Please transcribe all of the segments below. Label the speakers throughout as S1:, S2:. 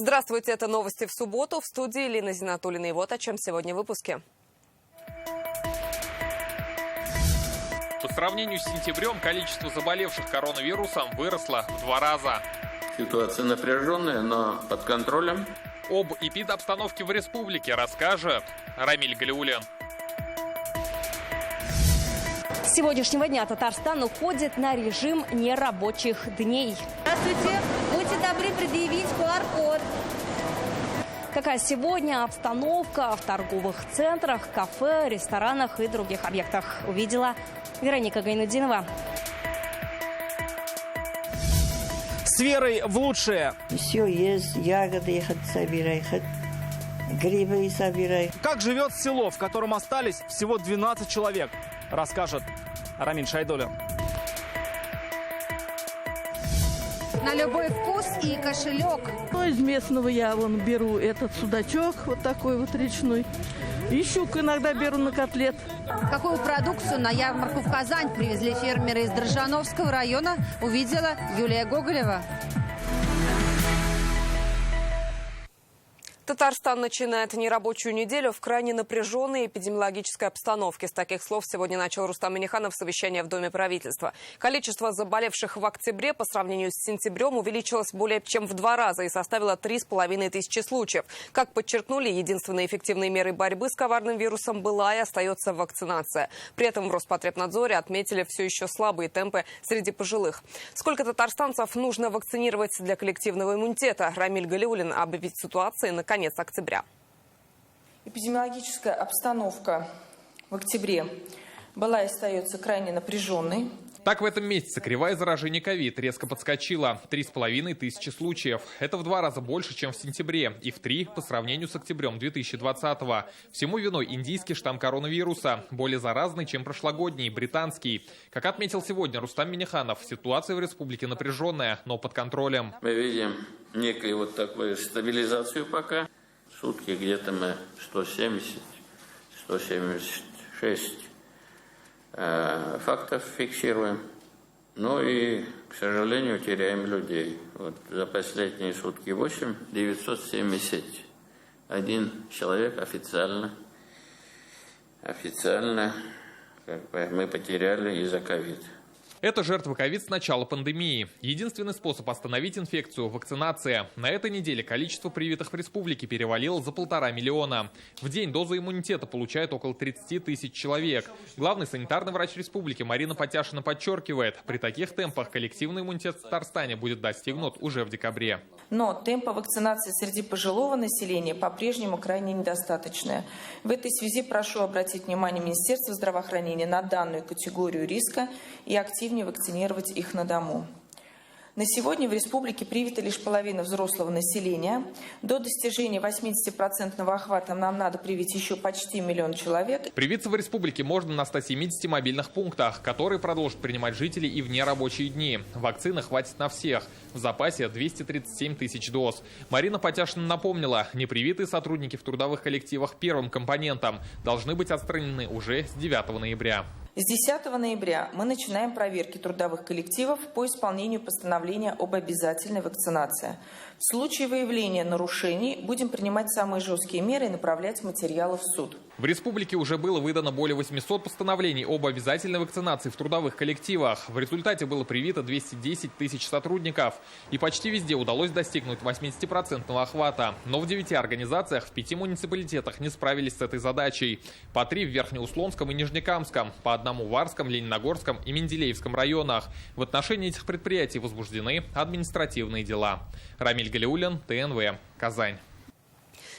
S1: Здравствуйте, это новости в субботу. В студии Лина Зинатуллина. И вот о чем сегодня в выпуске.
S2: По сравнению с сентябрем количество заболевших коронавирусом выросло в 2 раза.
S3: Ситуация напряженная, но под контролем.
S2: Об эпидобстановке в республике расскажет Рамиль Галиуллин.
S4: С сегодняшнего дня Татарстан уходит на режим нерабочих дней.
S5: Здравствуйте. Будьте добры предъявить QR-код.
S4: Какая сегодня обстановка в торговых центрах, кафе, ресторанах и других объектах, увидела Вероника Гайнудинова.
S6: С верой в лучшее.
S7: Все есть, ягоды собирай, грибы собирай.
S6: Как живет село, в котором остались всего 12 человек, расскажет Рамиль Шайдуллин.
S5: На любой вкус и кошелек.
S8: Из местного я беру этот судачок, вот такой вот речной. И щуку иногда беру на котлет.
S5: Какую продукцию на ярмарку в Казань привезли фермеры из Дрожжановского района, увидела Юлия Гоголева.
S1: Татарстан начинает нерабочую неделю в крайне напряженной эпидемиологической обстановке. С таких слов сегодня начал Рустам Минниханов совещание в Доме правительства. Количество заболевших в октябре по сравнению с сентябрем увеличилось более чем в 2 раза и составило 3500 случаев. Как подчеркнули, единственной эффективной мерой борьбы с коварным вирусом была и остается вакцинация. При этом в Роспотребнадзоре отметили все еще слабые темпы среди пожилых. Сколько татарстанцев нужно вакцинировать для коллективного иммунитета? Рамиль Галиуллин объявит ситуации на конец октября.
S9: Эпидемиологическая обстановка в октябре была и остается крайне напряженной.
S2: Так, в этом месяце кривая заражения ковид резко подскочила. 3500 случаев. Это в 2 раза больше, чем в сентябре. И в 3 по сравнению с октябрем 2020-го. Всему виной индийский штамм коронавируса. Более заразный, чем прошлогодний, британский. Как отметил сегодня Рустам Минниханов, ситуация в республике напряженная, но под контролем.
S3: Мы видим некую вот такую стабилизацию пока. В сутки где-то мы 170-176 фактов фиксируем. Ну и, к сожалению, теряем людей. Вот за последние сутки 971 человек официально мы потеряли из-за ковид.
S2: Это жертвы ковид с начала пандемии. Единственный способ остановить инфекцию – вакцинация. На этой неделе количество привитых в республике перевалило за 1,5 миллиона. В день дозу иммунитета получает около 30 тысяч человек. Главный санитарный врач республики Марина Потяшина подчеркивает, при таких темпах коллективный иммунитет в Татарстане будет достигнут уже в декабре.
S9: Но темпы вакцинации среди пожилого населения по-прежнему крайне недостаточные. В этой связи прошу обратить внимание Министерства здравоохранения на данную категорию риска и активнее вакцинировать их на дому. На сегодня в республике привита лишь половина взрослого населения. До достижения 80% охвата нам надо привить еще почти 1 миллион человек.
S2: Привиться в республике можно на 170 мобильных пунктах, которые продолжат принимать жители и в нерабочие дни. Вакцины хватит на всех. В запасе 237 тысяч доз. Марина Потяшина напомнила, непривитые сотрудники в трудовых коллективах первым компонентом должны быть отстранены уже с 9 ноября.
S9: С 10 ноября мы начинаем проверки трудовых коллективов по исполнению постановления об обязательной вакцинации. В случае выявления нарушений будем принимать самые жесткие меры и направлять материалы в суд.
S2: В республике уже было выдано более 800 постановлений об обязательной вакцинации в трудовых коллективах. В результате было привито 210 тысяч сотрудников. И почти везде удалось достигнуть 80% охвата. Но в 9 организациях в 5 муниципалитетах не справились с этой задачей. По 3 в Верхнеуслонском и Нижнекамском, по 1 в Варском, Лениногорском и Менделеевском районах. В отношении этих предприятий возбуждены административные дела. Рамиль Галиуллин, ТНВ, Казань.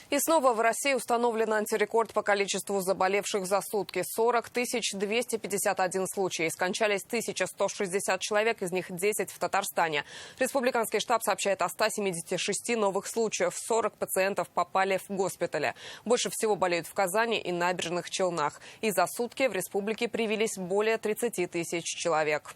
S1: И снова в России установлен антирекорд по количеству заболевших за сутки. 40 251 случай. Скончались 1160 человек, из них 10 в Татарстане. Республиканский штаб сообщает о 176 новых случаев. 40 пациентов попали в госпитали. Больше всего болеют в Казани и Набережных Челнах. И за сутки в республике привились более 30 тысяч человек.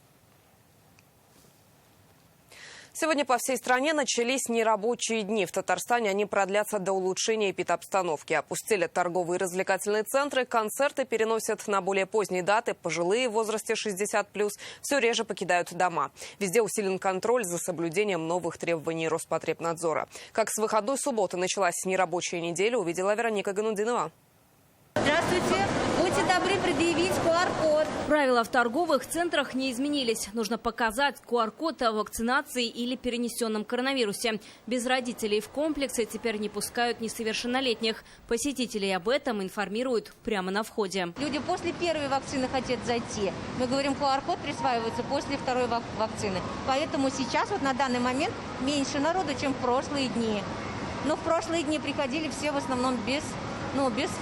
S1: Сегодня по всей стране начались нерабочие дни. В Татарстане они продлятся до улучшения эпидобстановки. Опустили торговые и развлекательные центры, концерты переносят на более поздние даты. Пожилые в возрасте 60+, все реже покидают дома. Везде усилен контроль за соблюдением новых требований Роспотребнадзора. Как с выходной субботы началась нерабочая неделя, увидела Вероника Гайнутдинова.
S5: Здравствуйте. Будьте добры предъявить QR-код.
S4: Правила в торговых центрах не изменились. Нужно показать QR-код о вакцинации или перенесенном коронавирусе. Без родителей в комплексы теперь не пускают несовершеннолетних. Посетителей об этом информируют прямо на входе.
S5: Люди после первой вакцины хотят зайти. Мы говорим, QR-код присваивается после второй вакцины. Поэтому сейчас, вот на данный момент, меньше народу, чем в прошлые дни. Но в прошлые дни приходили все в основном без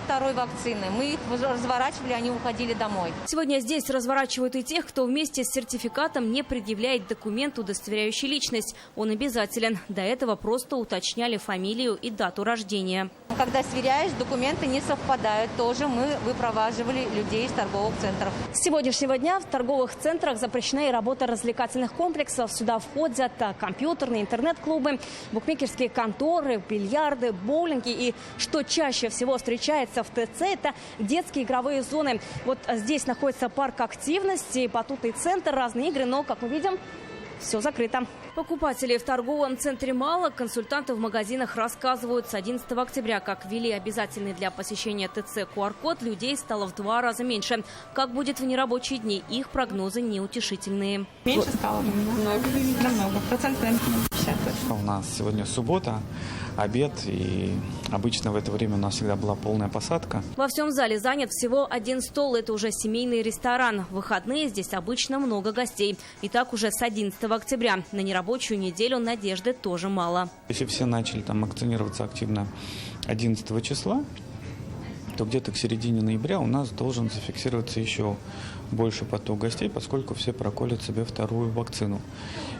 S5: второй вакцины. Мы их разворачивали, они уходили домой.
S4: Сегодня здесь разворачивают и тех, кто вместе с сертификатом не предъявляет документ, удостоверяющий личность. Он обязателен. До этого просто уточняли фамилию и дату рождения.
S5: Когда сверяешь, документы не совпадают. Тоже мы выпроваживали людей из торговых центров.
S4: С сегодняшнего дня в торговых центрах запрещена и работа развлекательных комплексов. Сюда входят компьютерные, интернет-клубы, букмекерские конторы, бильярды, боулинги. И что чаще всего встречается в ТЦ, это детские игровые зоны. Вот здесь находится парк активности, батутный центр, разные игры, но, как мы видим, все закрыто. Покупателей в торговом центре мало. Консультанты в магазинах рассказывают, с 11 октября, как ввели обязательный для посещения ТЦ QR-код, людей стало в 2 раза меньше. Как будет в нерабочие дни, их прогнозы неутешительные.
S10: Меньше стало намного. Процент, наверное, 50.
S11: У нас сегодня суббота, обед, и обычно в это время у нас всегда была полная посадка.
S4: Во всем зале занят всего 1 стол. Это уже семейный ресторан. В выходные здесь обычно много гостей. И так уже с 11 октября. На нерабочую неделю надежды тоже мало.
S11: Если все начали там вакцинироваться активно 11 числа, то где-то к середине ноября у нас должен зафиксироваться еще больше поток гостей, поскольку все проколят себе вторую вакцину.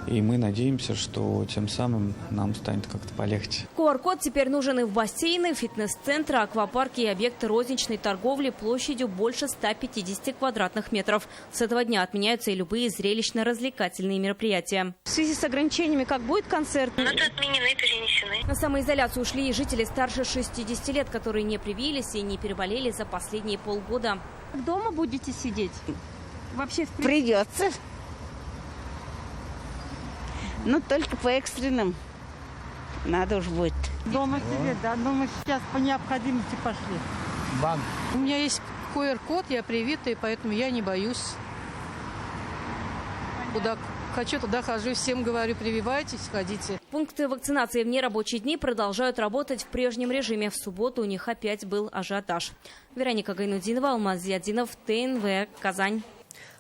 S11: И мы надеемся, что тем самым нам станет как-то полегче.
S4: QR-код теперь нужен и в бассейны, фитнес-центры, аквапарки и объекты розничной торговли площадью больше 150 квадратных метров. С этого дня отменяются и любые зрелищно-развлекательные мероприятия. В связи с ограничениями, как будет концерт?
S10: Отменены, перенесены.
S4: На самоизоляцию ушли и жители старше 60 лет, которые не привились и не переболели за последние полгода.
S10: Дома будете сидеть? Вообще
S7: Придется. Но только по экстренным. Надо уж будет.
S10: Дома сидеть, да. Но мы сейчас по необходимости пошли.
S11: Банк.
S10: У меня есть QR-код, я привитая, поэтому я не боюсь. Куда хочу, туда хожу. Всем говорю, прививайтесь, ходите.
S4: Пункты вакцинации в нерабочие дни продолжают работать в прежнем режиме. В субботу у них опять был ажиотаж. Вероника Гайнутдинова, Алмаз Зиадинов, ТНВ, Казань.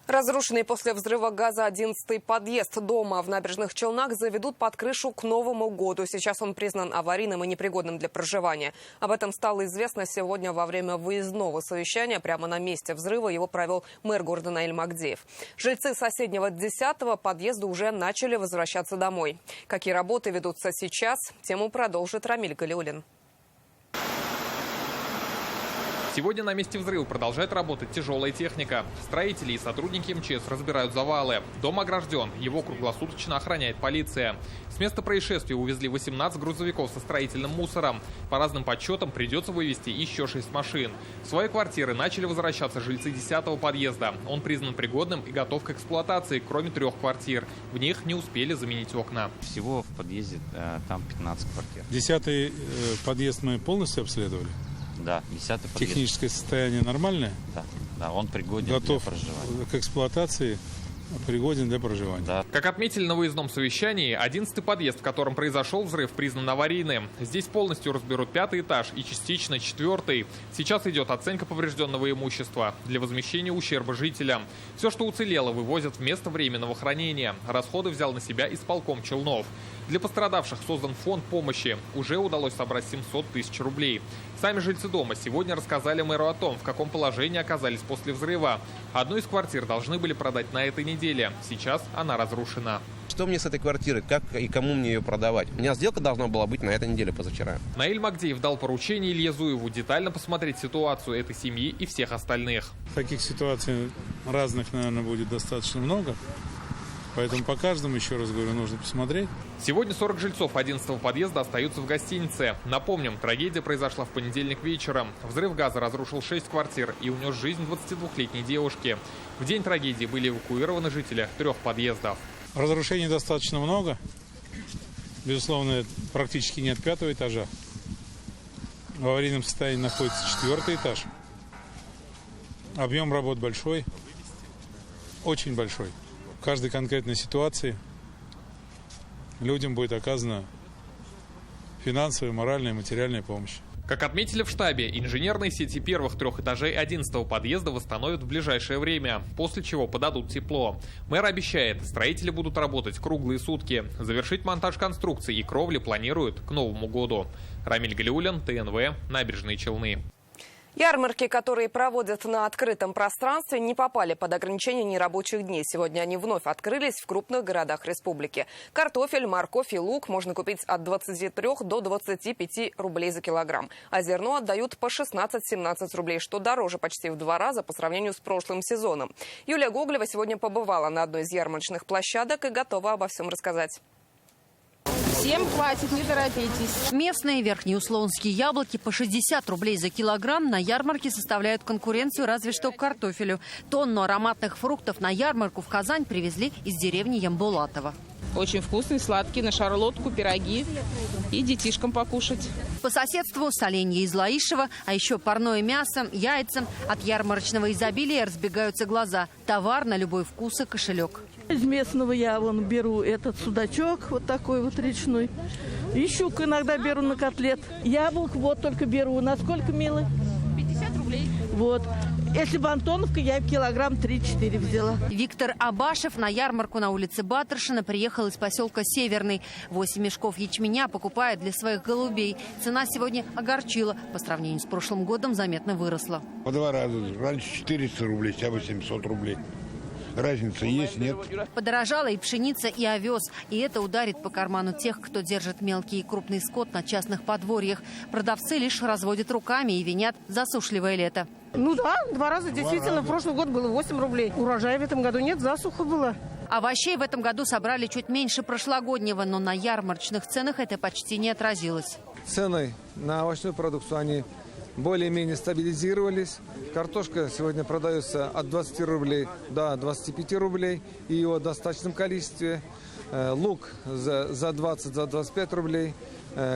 S1: Разрушенный после взрыва газа 11-й подъезд дома в Набережных Челнах заведут под крышу к Новому году. Сейчас он признан аварийным и непригодным для проживания. Об этом стало известно сегодня во время выездного совещания. Прямо на месте взрыва его провел мэр города Наиль Магдеев. Жильцы соседнего 10-го подъезда уже начали возвращаться домой. Какие работы ведутся сейчас, тему продолжит Рамиль Галиуллин.
S2: Сегодня на месте взрыва продолжает работать тяжелая техника. Строители и сотрудники МЧС разбирают завалы. Дом огражден, его круглосуточно охраняет полиция. С места происшествия увезли 18 грузовиков со строительным мусором. По разным подсчетам придется вывезти еще 6 машин. В свои квартиры начали возвращаться жильцы 10-го подъезда. Он признан пригодным и готов к эксплуатации, кроме 3 квартир. В них не успели заменить окна.
S12: Всего в подъезде там 15 квартир.
S13: 10-й подъезд мы полностью обследовали?
S12: Да, 10-й подъезд.
S13: Техническое состояние нормальное?
S12: Да, он пригоден
S13: готов
S12: для проживания.
S13: К эксплуатации, пригоден для проживания.
S12: Да.
S2: Как отметили на выездном совещании, 11-й подъезд, в котором произошел взрыв, признан аварийным. Здесь полностью разберут 5-й этаж и частично 4-й. Сейчас идет оценка поврежденного имущества для возмещения ущерба жителям. Все, что уцелело, вывозят в место временного хранения. Расходы взял на себя исполком Челнов. Для пострадавших создан фонд помощи. Уже удалось собрать 700 тысяч рублей. Сами жильцы дома сегодня рассказали мэру о том, в каком положении оказались после взрыва. Одну из квартир должны были продать на этой неделе. Сейчас она разрушена.
S14: Что мне с этой квартиры, как и кому мне ее продавать? У меня сделка должна была быть на этой неделе, позавчера.
S2: Наиль Магдеев дал поручение Илье Зуеву детально посмотреть ситуацию этой семьи и всех остальных.
S13: Таких ситуаций разных, наверное, будет достаточно много. Поэтому по каждому, еще раз говорю, нужно посмотреть.
S2: Сегодня 40 жильцов 11-го подъезда остаются в гостинице. Напомним, трагедия произошла в понедельник вечером. Взрыв газа разрушил 6 квартир и унес жизнь 22-летней девушки. В день трагедии были эвакуированы жители 3 подъездов.
S13: Разрушений достаточно много. Безусловно, практически нет 5-го этажа. В аварийном состоянии находится 4-й этаж. Объем работ большой, очень большой. В каждой конкретной ситуации людям будет оказана финансовая, моральная, материальная помощь.
S2: Как отметили в штабе, инженерные сети первых 3 этажей 11-го подъезда восстановят в ближайшее время, после чего подадут тепло. Мэр обещает, строители будут работать круглые сутки. Завершить монтаж конструкций и кровли планируют к Новому году. Рамиль Галиуллин, ТНВ, Набережные Челны.
S1: Ярмарки, которые проводят на открытом пространстве, не попали под ограничение нерабочих дней. Сегодня они вновь открылись в крупных городах республики. Картофель, морковь и лук можно купить от 23 до 25 рублей за килограмм. А зерно отдают по 16-17 рублей, что дороже почти в 2 раза по сравнению с прошлым сезоном. Юлия Гоголева сегодня побывала на одной из ярмарочных площадок и готова обо всем рассказать.
S15: Всем хватит, не торопитесь. Местные верхнеуслонские яблоки по 60 рублей за килограмм на ярмарке составляют конкуренцию разве что картофелю. Тонну ароматных фруктов на ярмарку в Казань привезли из деревни Ямбулатово.
S10: Очень вкусный, сладкий, на шарлотку, пироги и детишкам покушать.
S15: По соседству соленья из Лаишева, а еще парное мясо, яйца. От ярмарочного изобилия разбегаются глаза. Товар на любой вкус и кошелек.
S8: Из местного я беру этот судачок, вот такой вот речной. И щук иногда беру на котлет. Яблок вот только беру. Насколько, милый?
S15: 50 рублей.
S8: Вот. Если бы Антоновка, я килограмм 3-4 взяла.
S15: Виктор Абашев на ярмарку на улице Батаршина приехал из поселка Северный. 8 мешков ячменя покупает для своих голубей. Цена сегодня огорчила. По сравнению с прошлым годом заметно выросла.
S16: По 2 раза. Раньше 400 рублей, сейчас 800 рублей. Разница есть, нет?
S15: Подорожала и пшеница, и овес. И это ударит по карману тех, кто держит мелкий и крупный скот на частных подворьях. Продавцы лишь разводят руками и винят засушливое лето.
S10: Ну да, 2 раза действительно. В прошлый год было 8 рублей. Урожая в этом году нет, засуха была.
S15: Овощей в этом году собрали чуть меньше прошлогоднего, но на ярмарочных ценах это почти не отразилось.
S17: Цены на овощную продукцию, они более-менее стабилизировались. Картошка сегодня продается от 20 рублей до 25 рублей и его в достаточном количестве. Лук за 20-25 рублей.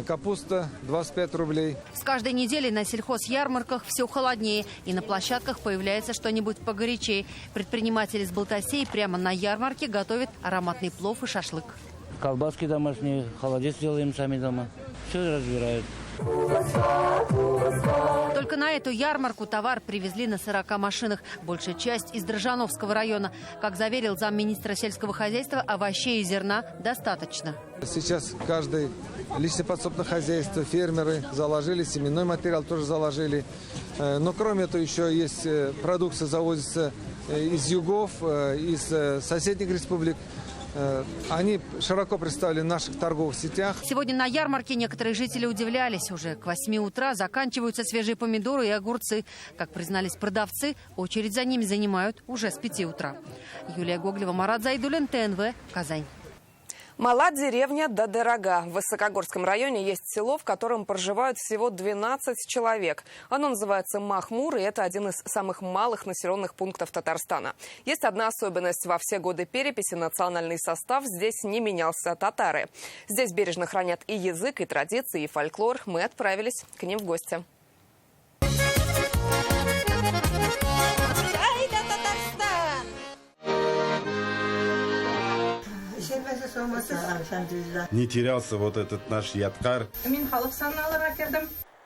S17: Капуста 25 рублей.
S15: С каждой неделей на сельхозярмарках все холоднее. И на площадках появляется что-нибудь погорячее. Предприниматели с Балтасей прямо на ярмарке готовят ароматный плов и шашлык.
S18: Колбаски домашние, холодец делаем сами дома. Все разбирают.
S15: Только на эту ярмарку товар привезли на 40 машинах. Большая часть из Дрожжановского района. Как заверил замминистра сельского хозяйства, овощей и зерна достаточно.
S17: Сейчас каждый личное подсобное хозяйство, фермеры заложили, семенной материал тоже заложили. Но кроме этого еще есть продукция, завозится из югов, из соседних республик. Они широко представлены в наших торговых сетях.
S15: Сегодня на ярмарке некоторые жители удивлялись. Уже к 8 утра заканчиваются свежие помидоры и огурцы. Как признались продавцы, очередь за ними занимают уже с 5 утра. Юлия Гоголева, Марат Зайдуллин, ТНВ, Казань.
S1: Мала деревня да дорога. В Высокогорском районе есть село, в котором проживают всего 12 человек. Оно называется Махмур, и это один из самых малых населенных пунктов Татарстана. Есть одна особенность. Во все годы переписи национальный состав здесь не менялся. Татары. Здесь бережно хранят и язык, и традиции, и фольклор. Мы отправились к ним в гости.
S19: Не терялся вот этот наш ядкар.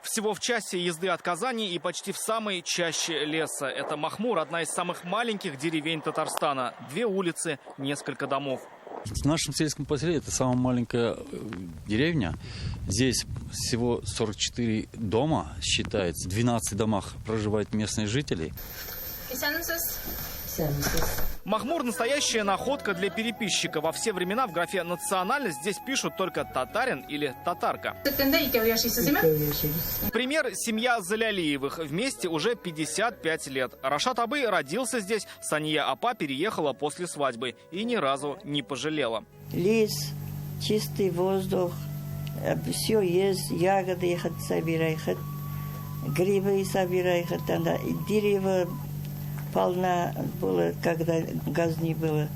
S6: Всего в часе езды от Казани и почти в самой чаще леса. Это Махмур, одна из самых маленьких деревень Татарстана. 2 улицы, несколько домов.
S20: В нашем сельском поселении это самая маленькая деревня. Здесь всего 44 дома считается. В 12 домах проживают местные жители.
S6: Махмур – настоящая находка для переписчика. Во все времена в графе «национальность» здесь пишут только татарин или татарка. Пример – семья Залялиевых. Вместе уже 55 лет. Рашат Абый родился здесь, Сания Апа переехала после свадьбы и ни разу не пожалела.
S21: Лес, чистый воздух, все есть, ягоды собирают, грибы собирают, дерево полна было, когда газ не было.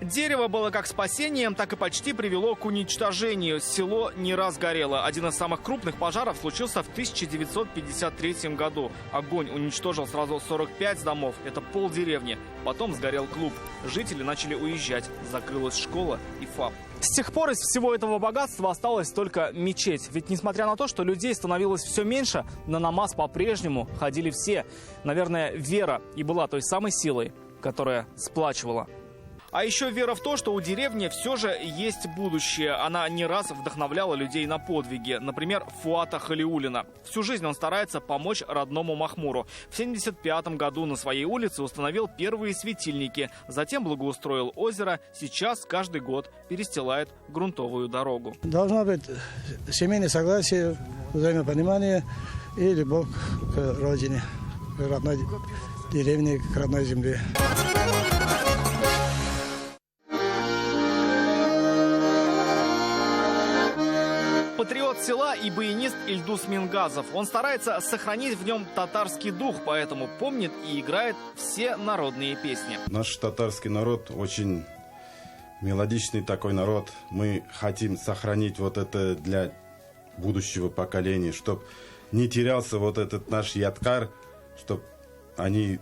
S6: Дерево было как спасением, так и почти привело к уничтожению. Село не раз горело. Один из самых крупных пожаров случился в 1953 году. Огонь уничтожил сразу 45 домов. Это полдеревни. Потом сгорел клуб. Жители начали уезжать. Закрылась школа и ФАП. С тех пор из всего этого богатства осталась только мечеть. Ведь несмотря на то, что людей становилось все меньше, на намаз по-прежнему ходили все. Наверное, вера и была той самой силой, которая сплачивала. А еще вера в то, что у деревни все же есть будущее. Она не раз вдохновляла людей на подвиги. Например, Фуата Халиуллина. Всю жизнь он старается помочь родному Махмуру. В 1975 году на своей улице установил первые светильники. Затем благоустроил озеро. Сейчас каждый год перестилает грунтовую дорогу.
S22: Должно быть семейное согласие, взаимопонимание и любовь к родине, к родной деревне, к родной земле.
S6: Патриот села и баянист Ильдус Мингазов. Он старается сохранить в нем татарский дух, поэтому помнит и играет все народные песни.
S19: Наш татарский народ очень мелодичный такой народ. Мы хотим сохранить вот это для будущего поколения, чтобы не терялся вот этот наш ядкар, чтобы они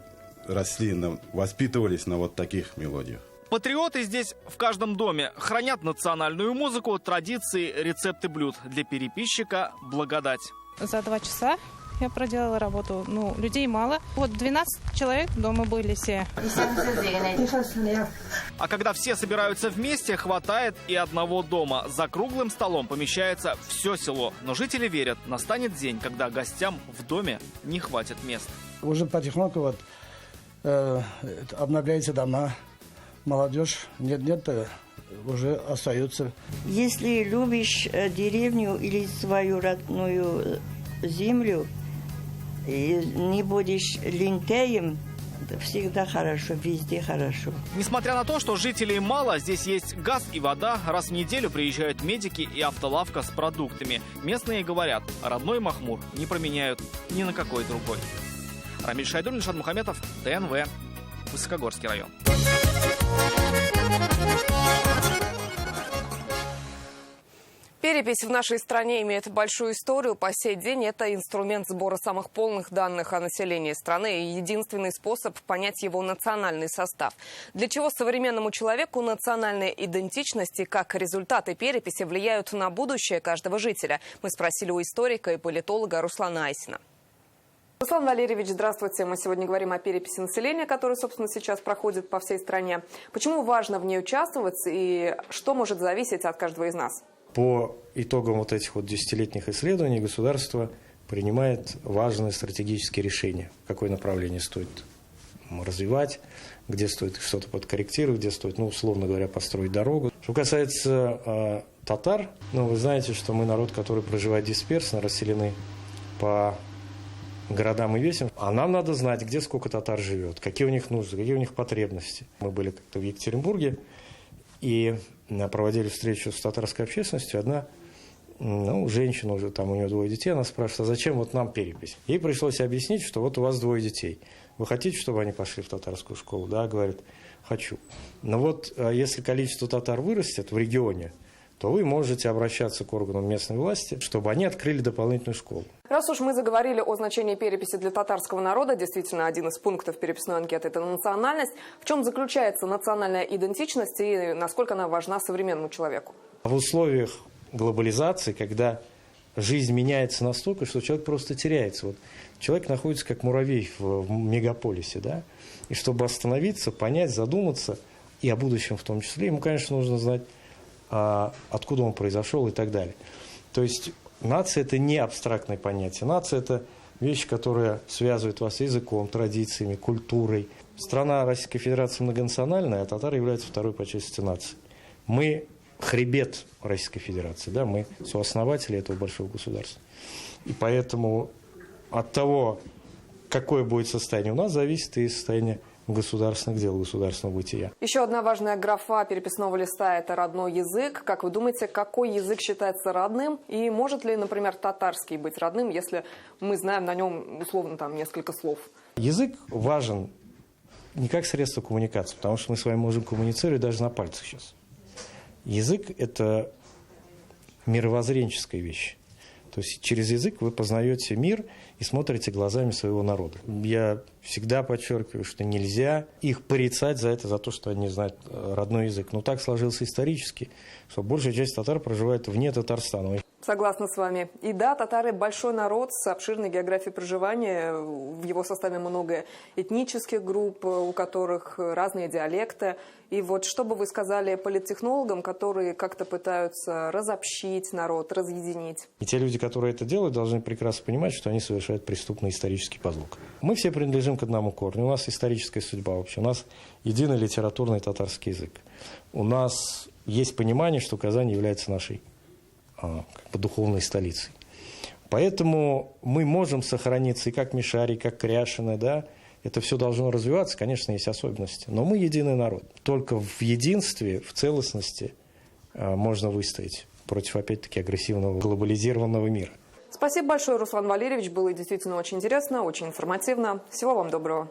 S19: росли, воспитывались на вот таких мелодиях.
S6: Патриоты здесь в каждом доме. Хранят национальную музыку, традиции, рецепты блюд. Для переписчика благодать.
S23: За 2 часа я проделала работу. Людей мало. 12 человек дома были все.
S6: А когда все собираются вместе, хватает и одного дома. За круглым столом помещается все село. Но жители верят, настанет день, когда гостям в доме не хватит мест.
S22: Уже потихоньку обновляются дома. Молодежь нет, уже остаются.
S21: Если любишь деревню или свою родную землю, и не будешь лентяем, всегда хорошо, везде хорошо.
S6: Несмотря на то, что жителей мало, здесь есть газ и вода. Раз в неделю приезжают медики и автолавка с продуктами. Местные говорят, родной Махмур не променяют ни на какой другой. Рамиль Шайдуллин, Шад Мухаметов, ТНВ, Высокогорский район.
S1: Перепись в нашей стране имеет большую историю. По сей день это инструмент сбора самых полных данных о населении страны и единственный способ понять его национальный состав. Для чего современному человеку национальная идентичность и как результаты переписи влияют на будущее каждого жителя? Мы спросили у историка и политолога Руслана Айсина. Руслан Валерьевич, здравствуйте. Мы сегодня говорим о переписи населения, которая, собственно, сейчас проходит по всей стране. Почему важно в ней участвовать и что может зависеть от каждого из нас?
S24: По итогам вот этих десятилетних исследований государство принимает важные стратегические решения, какое направление стоит развивать, где стоит что-то подкорректировать, где стоит, условно говоря, построить дорогу. Что касается татар, вы знаете, что мы народ, который проживает дисперсно, расселены по городам и весям, а нам надо знать, где сколько татар живет, какие у них нужды, какие у них потребности. Мы были как-то в Екатеринбурге и проводили встречу с татарской общественностью. Одна женщина, уже там у нее 2 детей, она спрашивает, а зачем нам перепись? Ей пришлось объяснить, что у вас 2 детей. Вы хотите, чтобы они пошли в татарскую школу? Да, говорит, хочу. Но если количество татар вырастет в регионе, то вы можете обращаться к органам местной власти, чтобы они открыли дополнительную школу.
S1: Раз уж мы заговорили о значении переписи для татарского народа, действительно, один из пунктов переписной анкеты – это национальность. В чем заключается национальная идентичность и насколько она важна современному человеку?
S24: В условиях глобализации, когда жизнь меняется настолько, что человек просто теряется. Человек находится как муравей в мегаполисе, да? И чтобы остановиться, понять, задуматься, и о будущем в том числе, ему, конечно, нужно знать, откуда он произошел и так далее. То есть нация – это не абстрактное понятие. Нация – это вещи, которые связывают вас с языком, традициями, культурой. Страна Российской Федерации многонациональная, а татары являются второй по численности нацией. Мы хребет Российской Федерации, да, мы сооснователи этого большого государства. И поэтому от того, какое будет состояние у нас, зависит и состояние государственных дел, государственного бытия.
S1: Еще одна важная графа переписного листа – это родной язык. Как вы думаете, какой язык считается родным? И может ли, например, татарский быть родным, если мы знаем на нем, условно, там, несколько слов?
S24: Язык важен не как средство коммуникации, потому что мы с вами можем коммуницировать даже на пальцах сейчас. Язык – это мировоззренческая вещь. То есть через язык вы познаете мир и смотрите глазами своего народа. Я всегда подчеркиваю, что нельзя их порицать за это, за то, что они не знают родной язык. Но так сложилось исторически, что большая часть татар проживает вне Татарстана.
S1: Согласна с вами. И да, татары – большой народ с обширной географией проживания. В его составе много этнических групп, у которых разные диалекты. И вот что бы вы сказали политтехнологам, которые как-то пытаются разобщить народ, разъединить?
S24: И те люди, которые это делают, должны прекрасно понимать, что они совершают преступный исторический подлог. Мы все принадлежим к одному корню. У нас историческая судьба вообще. У нас единый литературный татарский язык. У нас есть понимание, что Казань является нашей духовной столицей. Поэтому мы можем сохраниться и как Мишари, и как Кряшины, да, это все должно развиваться, конечно, есть особенности, но мы единый народ. Только в единстве, в целостности можно выстоять против, опять-таки, агрессивного глобализированного мира.
S1: Спасибо большое, Руслан Валерьевич, было действительно очень интересно, очень информативно. Всего вам доброго.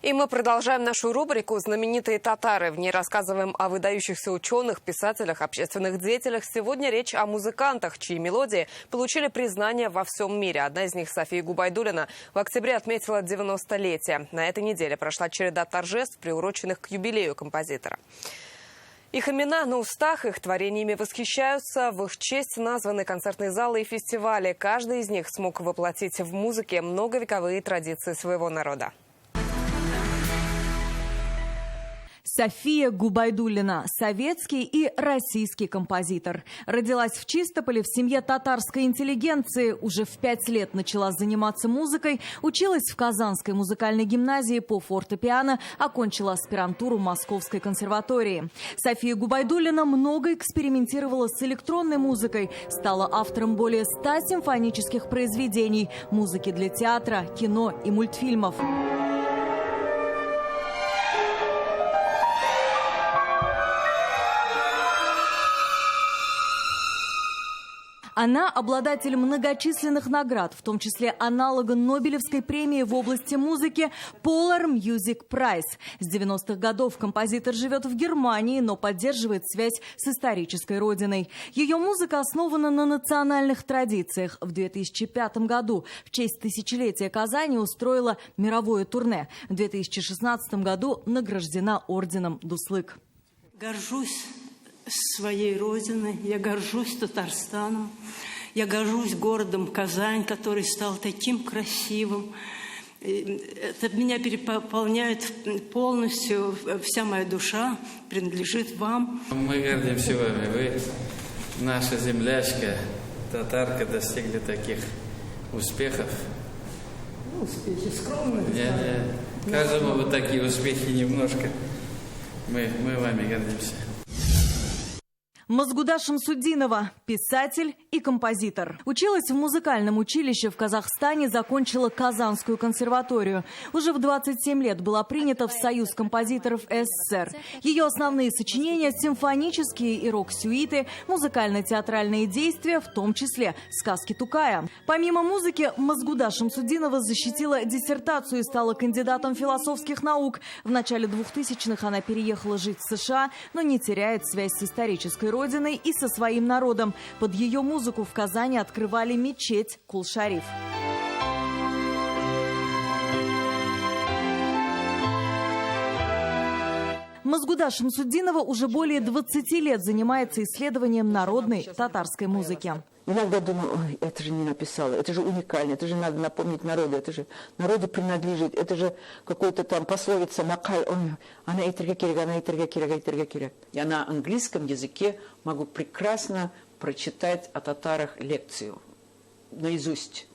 S1: И мы продолжаем нашу рубрику «Знаменитые татары». В ней рассказываем о выдающихся ученых, писателях, общественных деятелях. Сегодня речь о музыкантах, чьи мелодии получили признание во всем мире. Одна из них, София Губайдуллина, в октябре отметила 90-летие. На этой неделе прошла череда торжеств, приуроченных к юбилею композитора. Их имена на устах, их творениями восхищаются. В их честь названы концертные залы и фестивали. Каждый из них смог воплотить в музыке многовековые традиции своего народа.
S3: София Губайдуллина – советский и российский композитор. Родилась в Чистополе в семье татарской интеллигенции. Уже в 5 лет начала заниматься музыкой. Училась в Казанской музыкальной гимназии по фортепиано. Окончила аспирантуру Московской консерватории. София Губайдуллина много экспериментировала с электронной музыкой. Стала автором более 100 симфонических произведений. Музыки для театра, кино и мультфильмов. Она обладатель многочисленных наград, в том числе аналога Нобелевской премии в области музыки Polar Music Prize. С 90-х годов композитор живет в Германии, но поддерживает связь с исторической родиной. Ее музыка основана на национальных традициях. В 2005 году в честь тысячелетия Казани устроила мировое турне. В 2016 году награждена орденом Дуслык.
S5: Горжусь своей родиной, я горжусь Татарстаном, я горжусь городом Казань, который стал таким красивым. Это меня переполняет полностью, вся моя душа принадлежит вам.
S7: Мы гордимся вами, вы, наша землячка, татарка, достигли таких успехов.
S5: Успехи скромные.
S7: Нет. Каждому вот такие успехи немножко. Мы вами гордимся.
S3: Мазгуда Шамсуддинова – писатель и композитор. Училась в музыкальном училище в Казахстане, закончила Казанскую консерваторию. Уже в 27 лет была принята в Союз композиторов СССР. Ее основные сочинения – симфонические и рок-сюиты, музыкально-театральные действия, в том числе сказки Тукая. Помимо музыки, Мазгуда Шамсуддинова защитила диссертацию и стала кандидатом философских наук. В начале 2000-х она переехала жить в США, но не теряет связь с исторической родиной и со своим народом. Под ее музыку в Казани открывали мечеть Кул-Шариф. Мазгуда Шамсуддинова уже более 20 лет занимается исследованием народной татарской музыки.
S9: Иногда думаю, ой, это же не написала, это же уникально, это же надо напомнить народу, это же народу принадлежит, это же какой-то там пословица, макаль, ой, она итерга керек, она итерга керек, итерга керек. Я на английском языке могу прекрасно прочитать о татарах лекцию наизусть.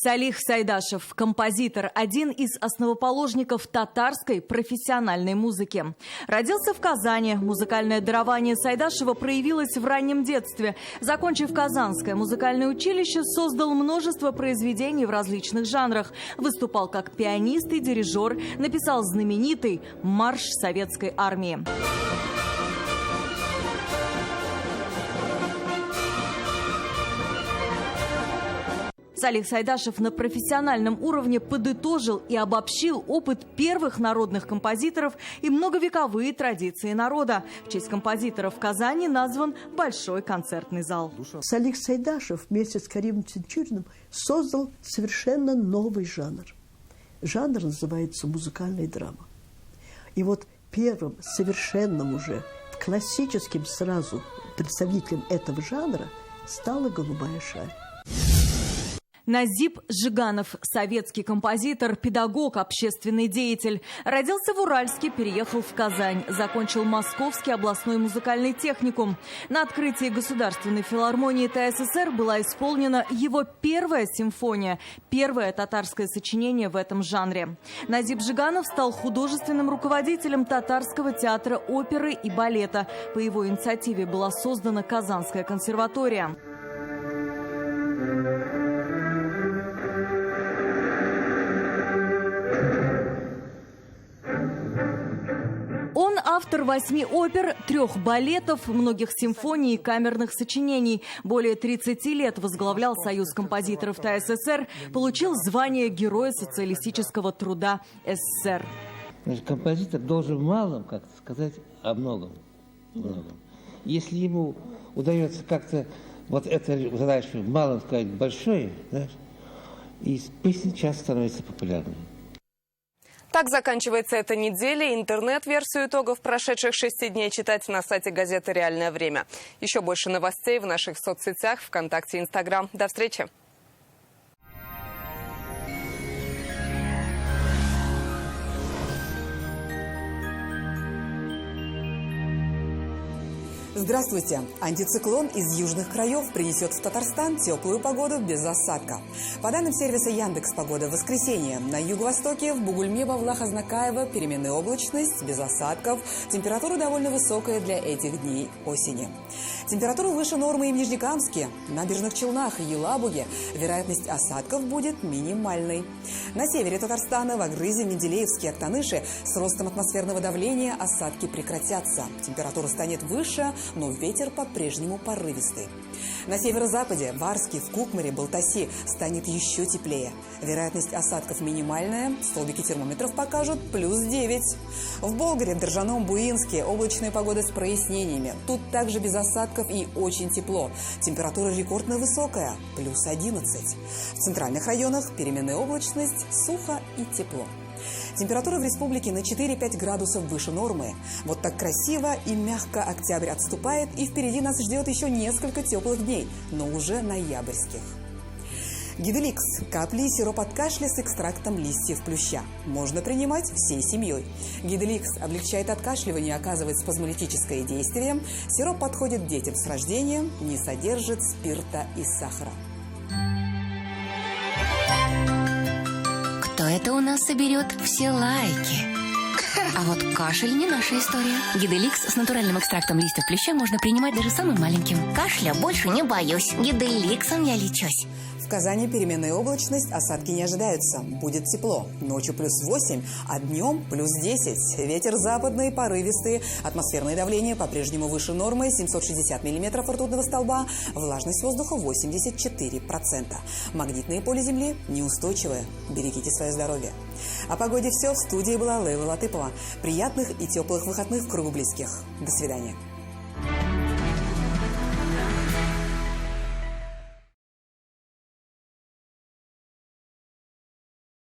S3: Салих Сайдашев – композитор, один из основоположников татарской профессиональной музыки. Родился в Казани. Музыкальное дарование Сайдашева проявилось в раннем детстве. Закончив Казанское музыкальное училище, создал множество произведений в различных жанрах. Выступал как пианист и дирижер, написал знаменитый «Марш советской армии». Салих Сайдашев на профессиональном уровне подытожил и обобщил опыт первых народных композиторов и многовековые традиции народа. В честь композитора в Казани назван Большой концертный зал.
S4: Салих Сайдашев вместе с Каримом Тинчуриным создал совершенно новый жанр. Жанр называется музыкальная драма. И вот первым совершенным уже классическим сразу представителем этого жанра стала «Голубая шаль».
S3: Назиб Жиганов – советский композитор, педагог, общественный деятель. Родился в Уральске, переехал в Казань. Закончил Московский областной музыкальный техникум. На открытии Государственной филармонии ТССР была исполнена его первая симфония, первое татарское сочинение в этом жанре. Назиб Жиганов стал художественным руководителем Татарского театра оперы и балета. По его инициативе была создана Казанская консерватория. Он автор 8 опер, 3 балетов, многих симфоний и камерных сочинений. Более 30 лет возглавлял Союз композиторов ТССР, получил звание Героя социалистического труда СССР.
S11: Значит, композитор должен в малом как-то сказать о многом. Если ему удается как-то вот эту задачу в малом сказать большой, знаешь, и песня часто становится популярной.
S1: Так заканчивается эта неделя. Интернет-версию итогов прошедших 6 дней читайте на сайте газеты «Реальное время». Еще больше новостей в наших соцсетях, ВКонтакте и Инстаграм. До встречи!
S12: Здравствуйте! Антициклон из южных краев принесет в Татарстан теплую погоду без осадка. По данным сервиса Яндекс.Погода, в воскресенье на юго-востоке в Бугульме, Влахознакаево переменная облачность, без осадков. Температура довольно высокая для этих дней осени. Температура выше нормы и в Нижнекамске, Набережных Челнах и Елабуге. Вероятность осадков будет минимальной. На севере Татарстана, в Агрызе, Менделеевске, Актаныше с ростом атмосферного давления осадки прекратятся. Температура станет выше, но ветер по-прежнему порывистый. На северо-западе, в Арске, в Кукмаре, Балтаси станет еще теплее. Вероятность осадков минимальная, столбики термометров покажут +9. В Болгаре, в Држаном, Буинске облачная погода с прояснениями. Тут также без осадков и очень тепло. Температура рекордно высокая, +11. В центральных районах переменная облачность, сухо и тепло. Температура в республике на 4-5 градусов выше нормы. Вот так красиво и мягко октябрь отступает, и впереди нас ждет еще несколько теплых дней, но уже ноябрьских. Гиделикс – капли и сироп от кашля с экстрактом листьев плюща. Можно принимать всей семьей. Гиделикс облегчает откашливание, оказывает спазмолитическое действие. Сироп подходит детям с рождения, не содержит спирта и сахара.
S14: Кто это у нас соберет все лайки? А вот кашель не наша история. Гиделикс с натуральным экстрактом листьев плюща можно принимать даже самым маленьким. Кашля больше не боюсь. Гиделиксом я лечусь.
S12: В Казани переменная облачность, осадки не ожидаются. Будет тепло. Ночью +8, а днем +10. Ветер западный, порывистый. Атмосферное давление по-прежнему выше нормы, 760 мм ртутного столба. Влажность воздуха 84%. Магнитное поле Земли неустойчивое. Берегите свое здоровье. О погоде все. В студии была Лейла Латыпова. Приятных и теплых выходных в кругу близких. До свидания.